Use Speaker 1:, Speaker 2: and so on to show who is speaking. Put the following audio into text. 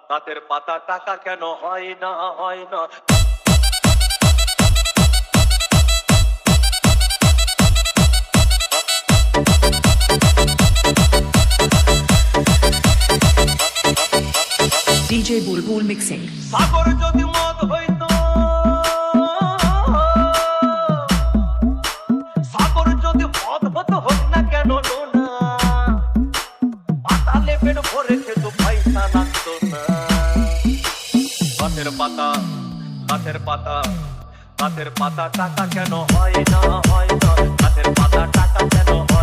Speaker 1: গাছের পাতা টাকা কেন হয় না হয় না।
Speaker 2: DJ Bulbul Mixing.
Speaker 1: সাগর যদি মদ হইতো, সাগর যদি মদ হতো হোক না কেন না, পাতালে পেট ভরে খেত পয়সা লাগতো না। গাছের পাতা গাছের পাতা গাছের পাতা টাকা কেন হয় না হয় না। গাছের পাতা টাকা কেন হয়